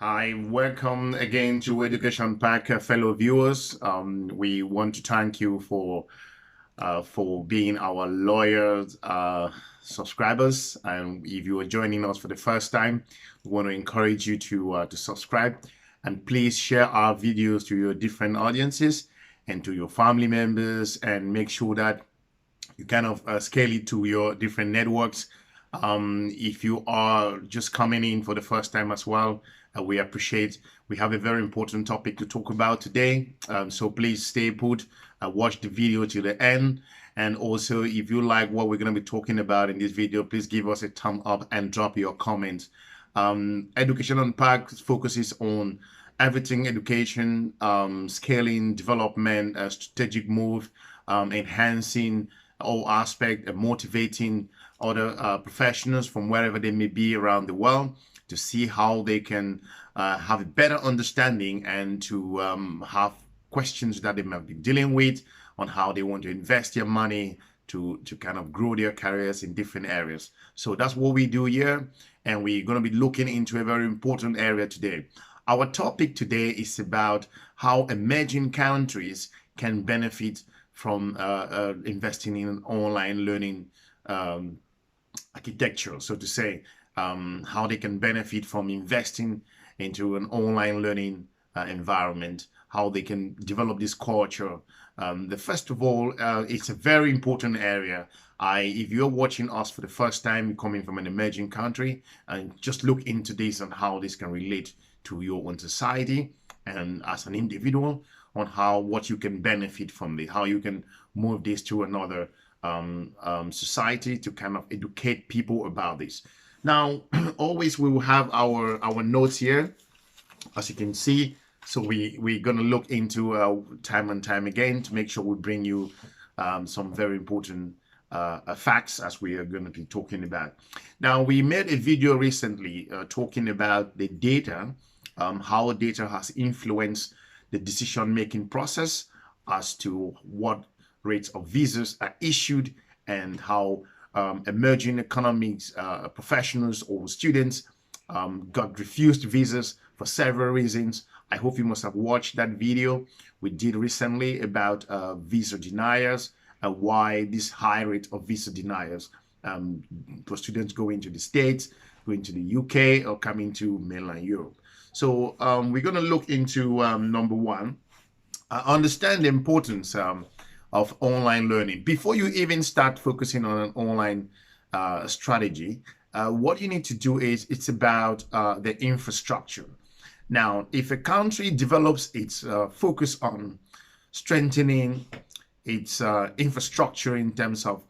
Hi, welcome again to Education Pack, fellow viewers. We want to thank you for being our loyal subscribers. And if you are joining us for the first time, we want to encourage you to subscribe and please share our videos to your different audiences and to your family members, and make sure that you kind of scale it to your different networks. If you are just coming in for the first time as well, we appreciate. We have a very important topic to talk about today, so please stay put, watch the video to the end. And also, if you like what we're going to be talking about in this video, please give us a thumb up and drop your comments. Education Unpacked focuses on everything education, scaling, development, strategic move, enhancing all aspect, and motivating other professionals from wherever they may be around the world to see how they can have a better understanding and to have questions that they might be dealing with on how they want to invest their money to kind of grow their careers in different areas. So that's what we do here, and we're going to be looking into a very important area today. Our topic today is about how emerging countries can benefit from investing in an online learning architecture, so to say, how they can benefit from investing into an online learning environment, how they can develop this culture. First of all, it's a very important area. If you're watching us for the first time, coming from an emerging country, and just look into this and how this can relate to your own society and as an individual, on what you can benefit from this, how you can move this to another society to kind of educate people about this. Now, always we will have our notes here, as you can see. So we're going to look into time and time again to make sure we bring you some very important facts as we are going to be talking about. Now, we made a video recently talking about the data, how data has influenced the decision-making process as to what rates of visas are issued, and how emerging economics professionals or students got refused visas for several reasons. I hope you must have watched that video we did recently about visa deniers and why this high rate of visa deniers for students going to the States, going to the UK, or coming to mainland Europe. So we're going to look into number one, understand the importance of online learning. Before you even start focusing on an online strategy, what you need to do is, it's about the infrastructure. Now, if a country develops its focus on strengthening its infrastructure in terms of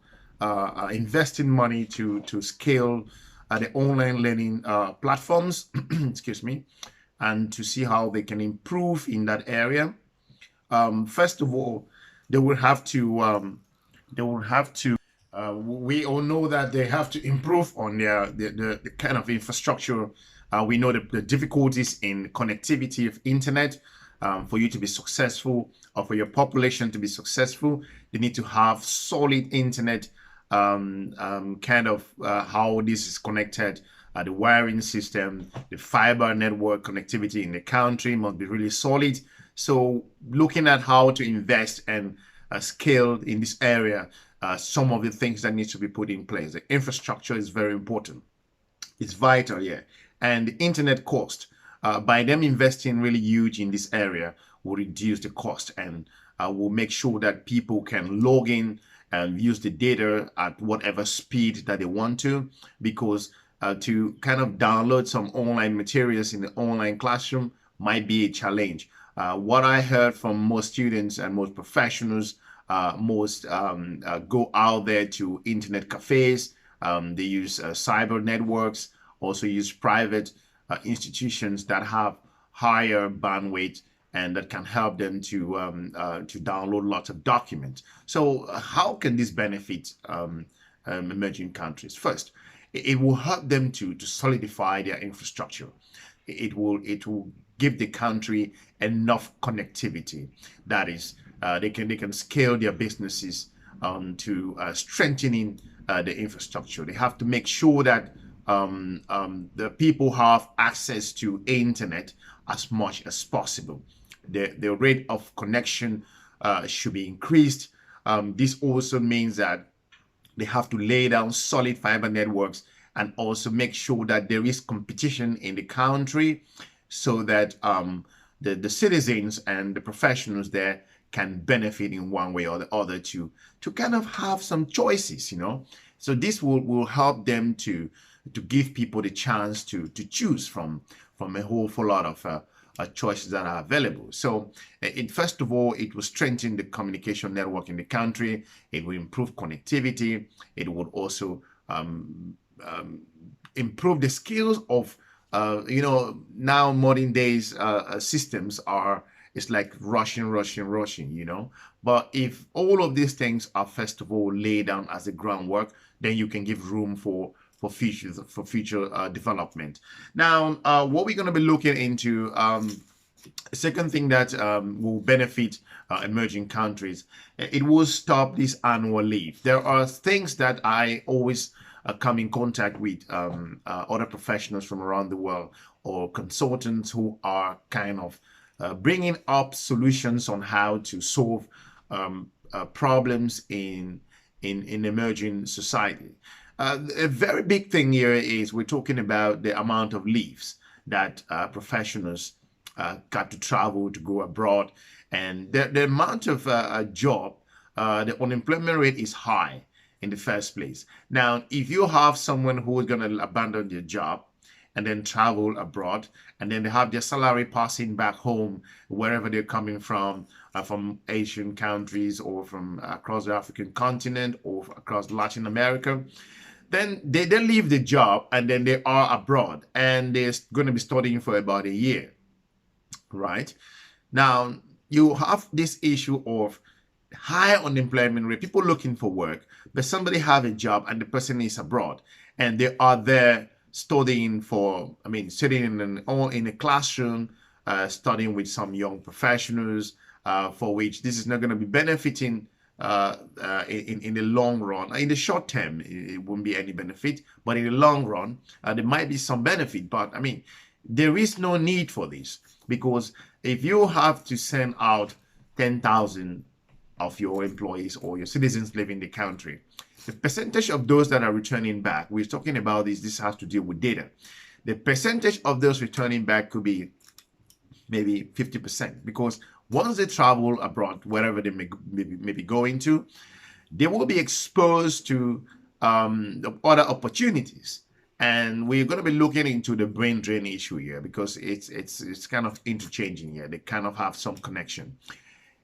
investing money to scale the online learning platforms, excuse me, and to see how they can improve in that area. First of all, they will have to. We all know that they have to improve on the kind of infrastructure. We know the difficulties in connectivity of internet. For you to be successful, or for your population to be successful, they need to have solid internet. Kind of how this is connected, the wiring system, the fiber network connectivity in the country must be really solid. So looking at how to invest and scale in this area, some of the things that need to be put in place. The infrastructure is very important. It's vital, yeah. And the internet cost, by them investing really huge in this area, will reduce the cost, and will make sure that people can log in and use the data at whatever speed that they want to, because to kind of download some online materials in the online classroom might be a challenge. What I heard from most students and most professionals, most go out there to internet cafes. They use cyber networks, also use private institutions that have higher bandwidth and that can help them to download lots of documents. So how can this benefit emerging countries? First, it will help them to solidify their infrastructure. It will give the country enough connectivity. That is, they can scale their businesses to strengthening the infrastructure. They have to make sure that the people have access to internet as much as possible. The rate of connection should be increased. This also means that they have to lay down solid fiber networks and also make sure that there is competition in the country so that the citizens and the professionals there can benefit in one way or the other to kind of have some choices, you know. So this will help them to give people the chance to choose from a whole lot of choices that are available. So first of all, it will strengthen the communication network in the country. It will improve connectivity. It would also improve the skills of, you know, now modern days systems are, it's like rushing, you know. But if all of these things are first of all laid down as a groundwork, then you can give room for future development. Now, what we're going to be looking into, second thing that will benefit emerging countries, it will stop this annual leave. There are things that I always come in contact with other professionals from around the world or consultants who are kind of bringing up solutions on how to solve problems in emerging society. A very big thing here is we're talking about the amount of leaves that professionals got to travel, to go abroad, and the amount of job, the unemployment rate is high in the first place. Now, if you have someone who is going to abandon their job and then travel abroad, and then they have their salary passing back home, wherever they're coming from Asian countries or from across the African continent or across Latin America, then they leave the job and then they are abroad and they're going to be studying for about a year, right? Now, you have this issue of high unemployment rate, people looking for work, but somebody have a job and the person is abroad and they are there studying for, I mean, sitting in a classroom, studying with some young professionals, for which this is not going to be benefiting in the long run. In the short term, it won't be any benefit, but in the long run, there might be some benefit. But I mean, there is no need for this, because if you have to send out 10,000 of your employees or your citizens living in the country, the percentage of those that are returning back, we're talking about this has to deal with data. The percentage of those returning back could be maybe 50%, because once they travel abroad, wherever they may be going to, they will be exposed to other opportunities. And we're going to be looking into the brain drain issue here, because it's kind of interchanging here. They kind of have some connection.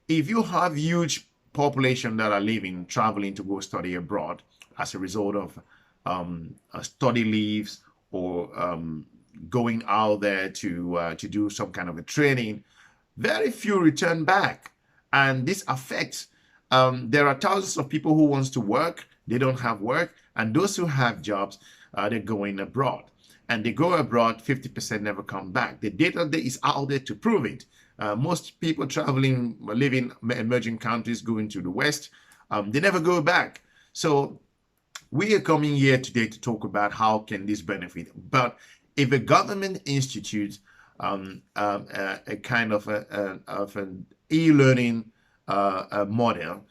If you have huge population that are traveling to go study abroad as a result of study leaves or going out there to do some kind of a training, very few return back. And this affects, there are thousands of people who wants to work, they don't have work, and those who have jobs, they're going abroad. And they go abroad, 50% never come back. The data is out there to prove it. Most people traveling, living emerging countries, going to the West, they never go back. So we are coming here today to talk about how can this benefit. But if a government institutes a kind of an e-learning model,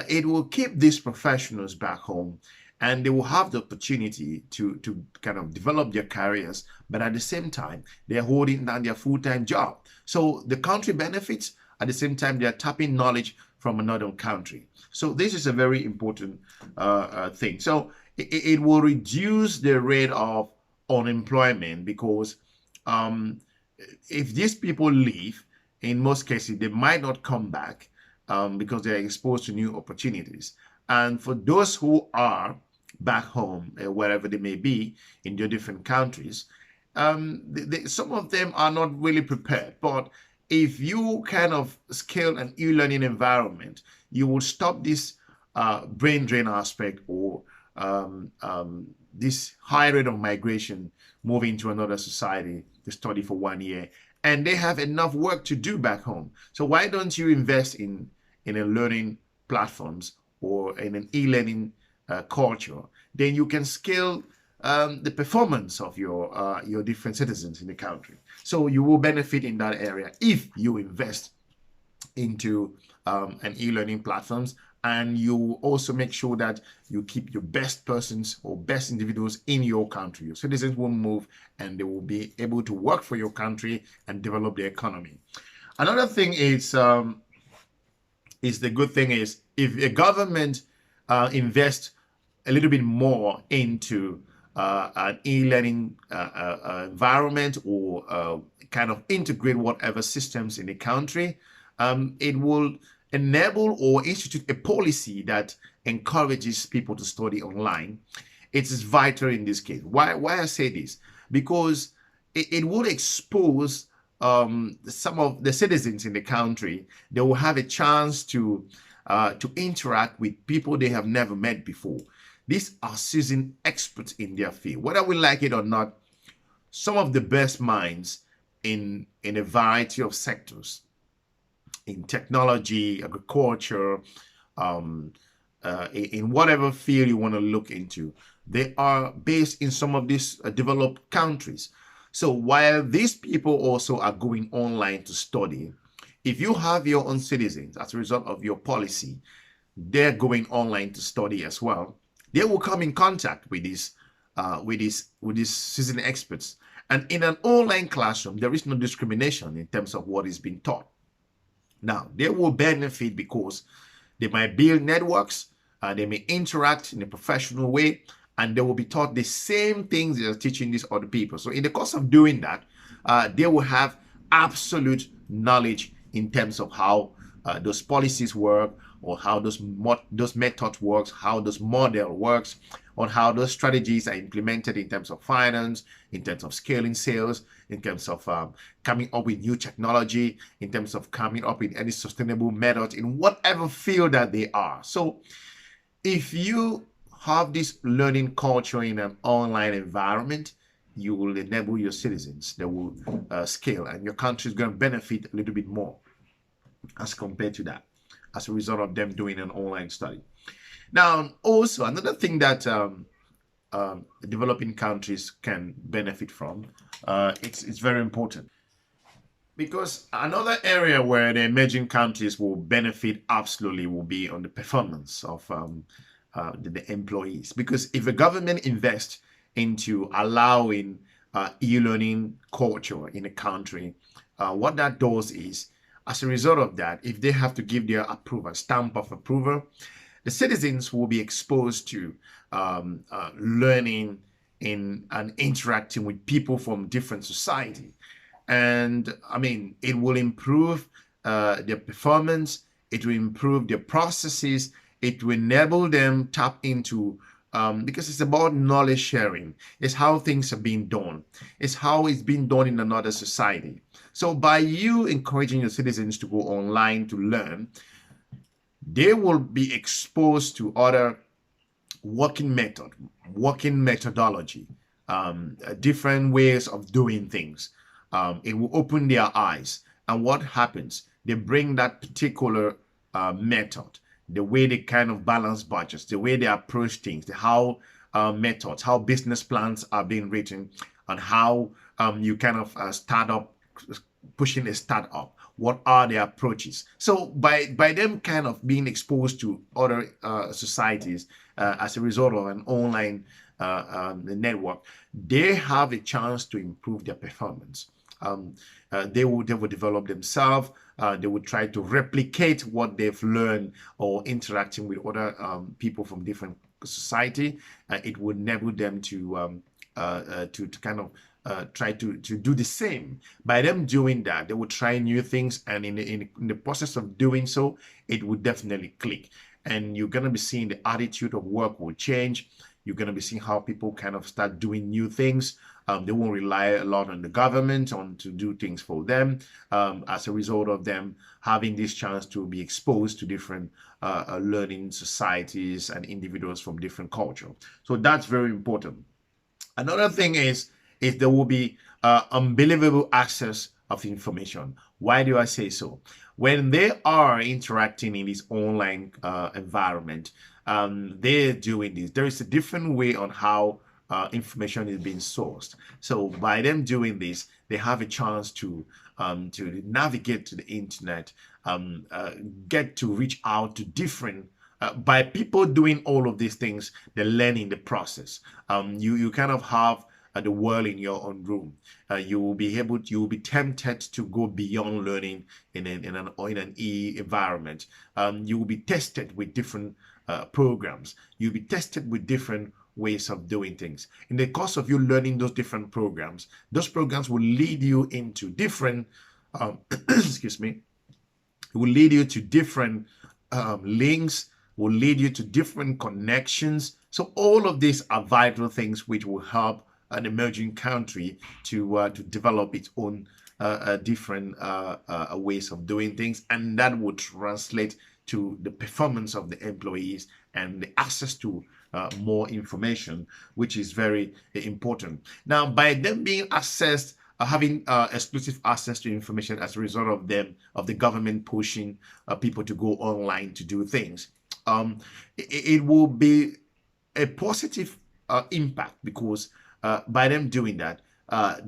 it will keep these professionals back home, and they will have the opportunity to kind of develop their careers, but at the same time, they're holding down their full-time job. So the country benefits, at the same time, they're tapping knowledge from another country. So this is a very important thing. So it will reduce the rate of unemployment, because if these people leave, in most cases, they might not come back because they're exposed to new opportunities. And for those who are back home, wherever they may be in their different countries, some of them are not really prepared. But if you kind of scale an e-learning environment, you will stop this brain drain aspect, or this high rate of migration moving to another society to study for 1 year, and they have enough work to do back home. So why don't you invest in a learning platforms or in an e-learning culture? Then you can scale the performance of your different citizens in the country. So you will benefit in that area if you invest into an e-learning platforms, and you also make sure that you keep your best persons or best individuals in your country. Your citizens will move and they will be able to work for your country and develop the economy. Another thing is the good thing is if a government invests a little bit more into an e-learning environment, or kind of integrate whatever systems in the country, it will enable or institute a policy that encourages people to study online. It is vital in this case. Why I say this? Because it will expose some of the citizens in the country. They will have a chance to interact with people they have never met before. These are seasoned experts in their field. Whether we like it or not, some of the best minds in a variety of sectors, in technology, agriculture, in whatever field you want to look into, they are based in some of these developed countries. So while these people also are going online to study, if you have your own citizens as a result of your policy, they're going online to study as well. They will come in contact with these seasoned experts. And in an online classroom, there is no discrimination in terms of what is being taught. Now, they will benefit because they might build networks, they may interact in a professional way, and they will be taught the same things they are teaching these other people. So in the course of doing that, they will have absolute knowledge in terms of how those policies work, or how those methods works, how those model works, on how those strategies are implemented in terms of finance, in terms of scaling sales, in terms of coming up with new technology, in terms of coming up with any sustainable method in whatever field that they are. So if you have this learning culture in an online environment, you will enable your citizens. They will scale, and your country is going to benefit a little bit more as compared to that, as a result of them doing an online study. Now, also another thing that developing countries can benefit from, it's very important, because another area where the emerging countries will benefit absolutely will be on the performance of the employees. Because if a government invests into allowing e-learning culture in a country, what that does is, as a result of that, if they have to give their approval, stamp of approval, the citizens will be exposed to learning in and interacting with people from different society. And I mean, it will improve their performance, it will improve their processes, it will enable them tap into, because it's about knowledge sharing. It's how things are being done. It's how it's being done in another society. So by you encouraging your citizens to go online to learn, they will be exposed to other working methodology, different ways of doing things. It will open their eyes. And what happens? They bring that particular method, the way they kind of balance budgets, the way they approach things, how methods, how business plans are being written, and how you kind of start up, pushing a startup. What are their approaches? So by them kind of being exposed to other societies as a result of an online network, they have a chance to improve their performance. They will develop themselves. They will try to replicate what they've learned or interacting with other people from different society. It would enable them to kind of try to do the same. By them doing that, they will try new things, and in the process of doing so, it would definitely click. And you're going to be seeing the attitude of work will change. You're going to be seeing how people kind of start doing new things. They won't rely a lot on the government to do things for them, as a result of them having this chance to be exposed to different learning societies and individuals from different culture. So that's very important. Another thing is there will be unbelievable access of information. Why do I say so? When they are interacting in this online environment, they're doing this. There is a different way on how information is being sourced. So by them doing this, they have a chance to navigate to the internet, get to reach out to different. By people doing all of these things, they're learning the process. You kind of have the world in your own room. You will be able, you will be tempted to go beyond learning in an environment. You will be tested with different programs. You'll be tested with different ways of doing things. In the course of you learning those programs will lead you into different, excuse me, it will lead you to different links, will lead you to different connections. So all of these are vital things which will help an emerging country to develop its own different ways of doing things, and that would translate to the performance of the employees and the access to more information, which is very important. Now, by them being accessed, having exclusive access to information as a result of the government pushing people to go online to do things, it will be a positive impact, because by them doing that,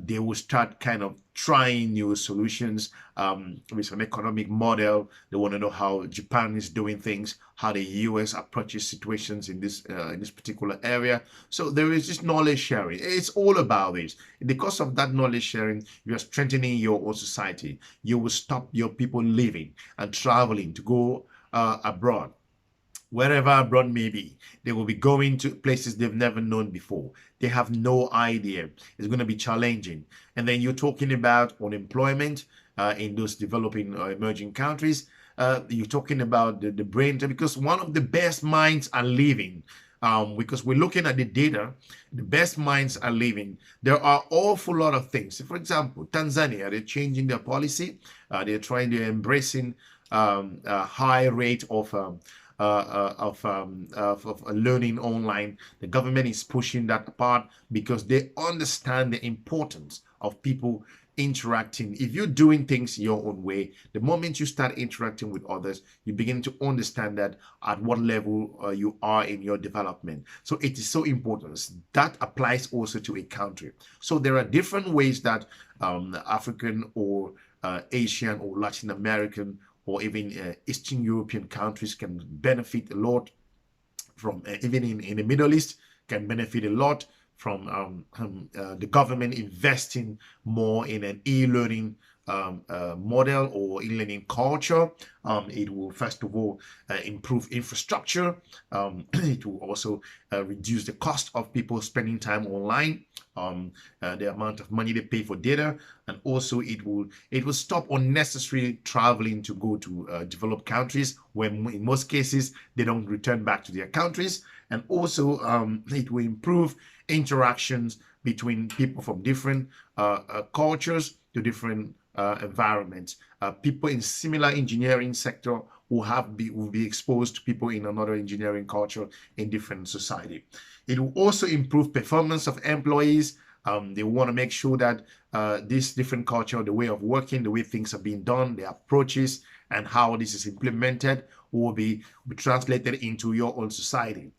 they will start kind of trying new solutions with an economic model. They want to know how Japan is doing things, how the US approaches situations in this particular area. So there is this knowledge sharing. It's all about this. Because of that knowledge sharing, you are strengthening your own society. You will stop your people living and traveling to go abroad. Wherever abroad may be, they will be going to places they've never known before. They have no idea. It's going to be challenging. And then you're talking about unemployment in those developing or emerging countries. You're talking about the brain, because one of the best minds are leaving. Because we're looking at the data, the best minds are leaving. There are awful lot of things. For example, Tanzania, they're changing their policy. They're trying to embracing a high rate of learning online. The government is pushing that part because they understand the importance of people interacting. If you're doing things your own way, the moment you start interacting with others, you begin to understand that at what level you are in your development. So it is so important. That applies also to a country. So there are different ways that African or Asian or Latin American or even Eastern European countries can benefit a lot from, even in the Middle East, can benefit a lot from the government investing more in an e-learning model or e-learning culture. It will first of all improve infrastructure. It will also reduce the cost of people spending time online, the amount of money they pay for data, and also it will stop unnecessary traveling to go to developed countries, when in most cases they don't return back to their countries. And also it will improve interactions between people from different cultures to different environments. People in similar engineering sector will be exposed to people in another engineering culture in different society. It will also improve performance of employees. They want to make sure that this different culture, the way of working, the way things are being done, the approaches, and how this is implemented will be translated into your own society.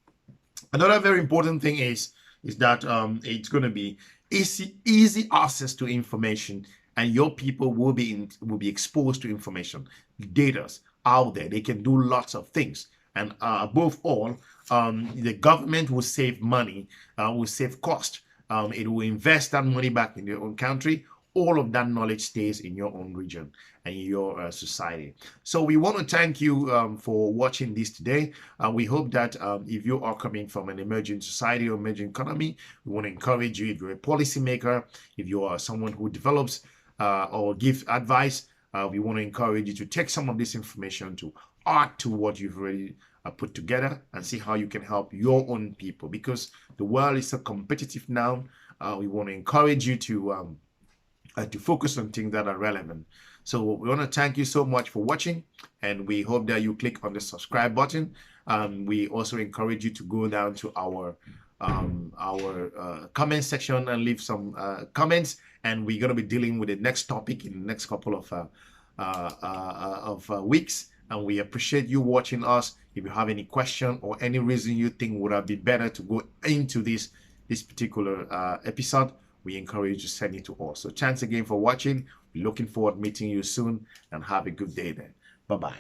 Another very important thing is that it's going to be easy access to information, and your people will be exposed to information. Data's out there. They can do lots of things, and above all, the government will save money, will save cost. It will invest that money back in your own country. All of that knowledge stays in your own region and in your society. So we want to thank you for watching this today. We hope that if you are coming from an emerging society or emerging economy, we want to encourage you, if you're a policymaker, if you are someone who develops or gives advice, we want to encourage you to take some of this information to add to what you've already put together and see how you can help your own people, because the world is so competitive now. We want to encourage you to focus on things that are relevant. So we want to thank you so much for watching, and we hope that you click on the subscribe button. We also encourage you to go down to our comment section and leave some comments, and we're going to be dealing with the next topic in the next couple of weeks. And we appreciate you watching us. If you have any question or any reason you think would have been better to go into this, this particular episode, we encourage you to send it to us. So thanks again for watching. We're looking forward to meeting you soon, and have a good day then. Bye-bye.